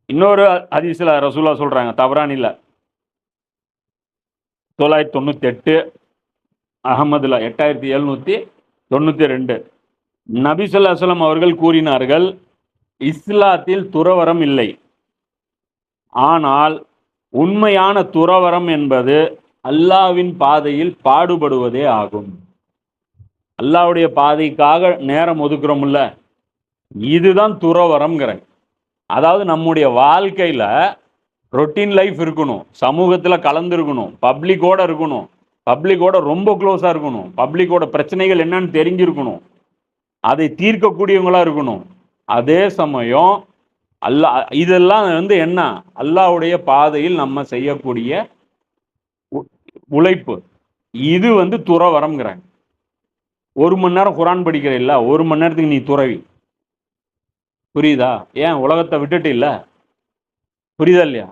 இன்னொரு ஹதீஸ்ல ரசூலா சொல்றாங்க, தபரானில 998, அகமதுல 8792. நபி ஸல்லல்லாஹு அலைஹி வஸல்லம் அவர்கள் கூறினார்கள், இஸ்லாத்தில் துறவறம் இல்லை. ஆனால் உண்மையான துறவறம் என்பது அல்லாஹ்வின் பாதையில் பாடுபடுவதே ஆகும். அல்லாஹ்வுடைய பாதைக்காக நேரம் ஒதுக்குறோம்ல, இதுதான் துறவரம்ங்கிறேன். அதாவது நம்முடைய வாழ்க்கையில ரொட்டீன் லைஃப் இருக்கணும், சமூகத்துல கலந்துருக்கணும், பப்ளிக்கோட இருக்கணும், பப்ளிக்கோட ரொம்ப க்ளோஸா இருக்கணும், பப்ளிக்கோட பிரச்சனைகள் என்னன்னு தெரிஞ்சிருக்கணும், அதை தீர்க்கக்கூடியவங்களா இருக்கணும். அதே சமயம் இதெல்லாம் வந்து என்ன, அல்லாஹ்வுடைய பாதையில் நம்ம செய்யக்கூடிய உழைப்பு. இது வந்து துறவரம்ங்கிறாங்க. 1 மணி நேரம் குர்ஆன் படிக்கிற இல்ல, 1 மணி நேரத்துக்கு நீ துறவி. புரியுதா? ஏன் உலகத்தை விட்டுட்டு இல்ல? புரியுதா இல்லையா?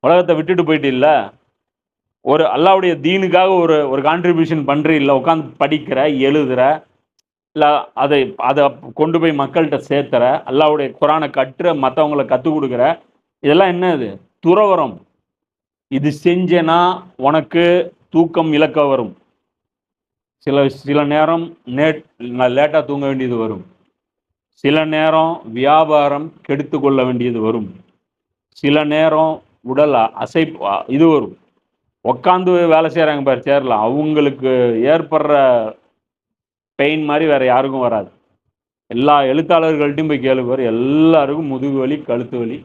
உலகத்தை விட்டுட்டு போயிட்டு இல்ல, ஒரு அல்லாஹ்வுடைய தீனுக்காக ஒரு கான்ட்ரிபியூஷன் பண்ற இல்ல, உட்கார்ந்து படிக்கிற, எழுதுற, இல்ல அதை அதை கொண்டு போய் மக்கள்கிட்ட சேர்த்துற, அல்லாஹ்வுடைய குர்ஆனை கற்ற, மற்றவங்களை கற்றுக் கொடுக்குற, இதெல்லாம் என்னது? துறவரம். இது செஞ்சேனா உனக்கு தூக்கம் இழக்க வரும். சில நேரம் லேட்டா தூங்க வேண்டியது வரும். சில நேரம் வியாபாரம் கெடுத்து கொள்ள வேண்டியது வரும். சில நேரம் உடல் இது வரும். உட்காந்து வேலை செய்கிறாங்க பாரு சேர்ல, அவங்களுக்கு ஏற்படுற பெயின் மாதிரி வேற யாருக்கும் வராது. எல்லா எழுத்தாளர்கள்ட்டையும் போய் கேளு பாரு, எல்லாருக்கும் முதுகு வலி, கழுத்து வலி,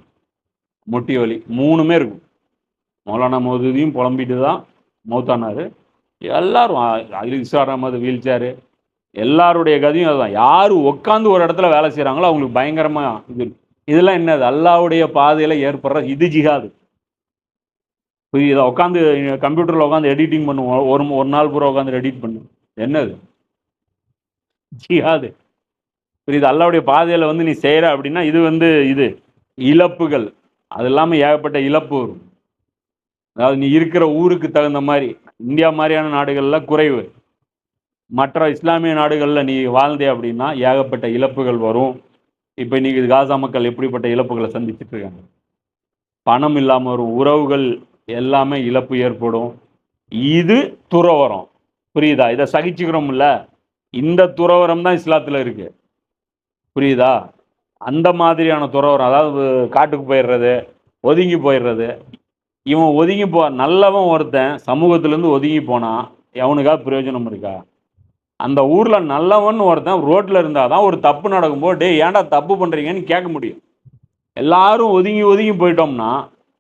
முட்டி வலி 3மே இருக்கும். மௌலானா மௌதூதியும் புலம்பிட்டு தான் மௌத்தானாரு. எல்லாரும் இசார் அஹமது வீல் சேரு, எல்லாருடைய கதையும் அதுதான். யார் உட்காந்து ஒரு இடத்துல வேலை செய்கிறாங்களோ அவங்களுக்கு பயங்கரமா இது. இதெல்லாம் என்னது? அல்லாஹ்வுடைய பாதையில ஏற்படுற இது ஜிஹாது. புரியுதா? உட்காந்து கம்ப்யூட்டர்ல உட்காந்து எடிட்டிங் பண்ணுவோம், ஒரு நாள் பூரா உட்காந்து எடிட் பண்ணும். என்னது? ஜிஹாது. புரியுது? அல்லாஹ்வுடைய பாதையில வந்து நீ செய்யற அப்படின்னா இது வந்து இது இழப்புகள். அது இல்லாமல் ஏகப்பட்ட இழப்பு வரும். அதாவது நீ இருக்கிற ஊருக்கு தகுந்த மாதிரி, இந்தியா மாதிரியான நாடுகள்ல குறைவு, மற்ற இஸ்லாமிய நாடுகள்ல நீ வாழ்ந்தே அப்படின்னா ஏகப்பட்ட இழப்புகள் வரும். இப்போ இன்னைக்கு காசா மக்கள் எப்படிப்பட்ட இழப்புகளை சந்திச்சுட்டு இருக்காங்க. பணம் இல்லாமல் வரும், உறவுகள் எல்லாமே இழப்பு ஏற்படும். இது துறவரம். புரியுதா? இதை சகிச்சுக்கிறோம்ல, இந்த துறவரம் தான் இஸ்லாத்துல இருக்கு. புரியுதா? அந்த மாதிரியான துறவரம், அதாவது காட்டுக்கு போயிடுறது, ஒதுங்கி போயிடுறது. இவன் ஒதுங்கி நல்லவன் ஒருத்தன் சமூகத்திலேருந்து ஒதுங்கி போனா எவனுக்காவது பிரயோஜனம் இருக்கா? அந்த ஊர்ல நல்லவன் ஒருத்தன் ரோட்ல இருந்தாதான் ஒரு தப்பு நடக்கும்போது, டே ஏன்டா தப்பு பண்றீங்கன்னு கேட்க முடியும். எல்லாரும் ஒதுங்கி ஒதுங்கி போயிட்டோம்னா,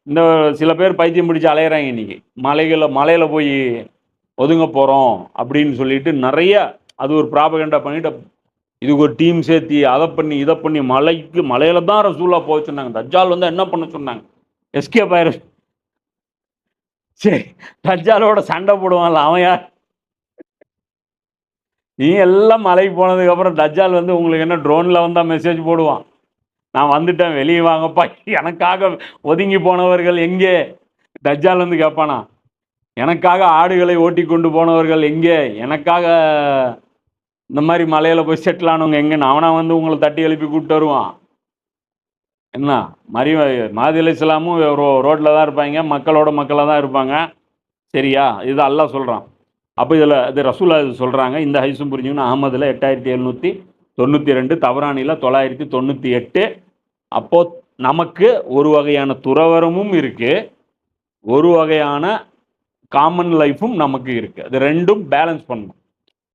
இந்த சில பேர் பைத்தியம் பிடிச்சு அலையிறாங்க இன்னைக்கு. மலையில போய் ஒதுங்க போறோம் அப்படின்னு சொல்லிட்டு நிறைய அது ஒரு ப்ராபகண்டா பண்ணிட்டு, இதுக்கு ஒரு டீம் சேர்த்தி அதை பண்ணி இதை பண்ணி மலையில தான் ரசூலா போக சொன்னாங்க. தஜ்ஜால் வந்து என்ன பண்ண சொன்னாங்க? எஸ்கேப் ஆயிரு. சரி, தஜ்ஜாலோட சண்டை போடுவான்ல அவன் யார்? நீ எல்லாம் மலைக்கு போனதுக்கு அப்புறம் தஜ்ஜால் வந்து உங்களுக்கு என்ன ட்ரோன்ல வந்தா மெசேஜ் போடுவான், நான் வந்துட்டேன் வெளியே வாங்கப்பா, எனக்காக ஒதுங்கி போனவர்கள் எங்கே? தஜ்ஜால் வந்து கேட்பானா, எனக்காக ஆடுகளை ஓட்டி கொண்டு போனவர்கள் எங்கே? எனக்காக இந்த மாதிரி மலையில போய் செட்டில் ஆனவங்க எங்கன்னு அவனா வந்து உங்களை தட்டி எழுப்பி கூப்பிட்டு வருவான். என்ன மாதி அலைஹிஸ்ஸலாமும் ரோட்ல தான் இருப்பாங்க, மக்களாக தான் இருப்பாங்க. சரியா? இது அல்லாஹ் சொல்றான். அப்போ இதில் இது ரசூலா இது சொல்றாங்க. இந்த ஹதீஸும் புரிஞ்சுக்கணும். அஹமதுல 8792, தபரானில 998. அப்போ நமக்கு ஒரு வகையான துறவரமும் இருக்கு, ஒரு வகையான காமன் லைஃபும் நமக்கு இருக்கு. அது ரெண்டும் பேலன்ஸ் பண்ணணும்.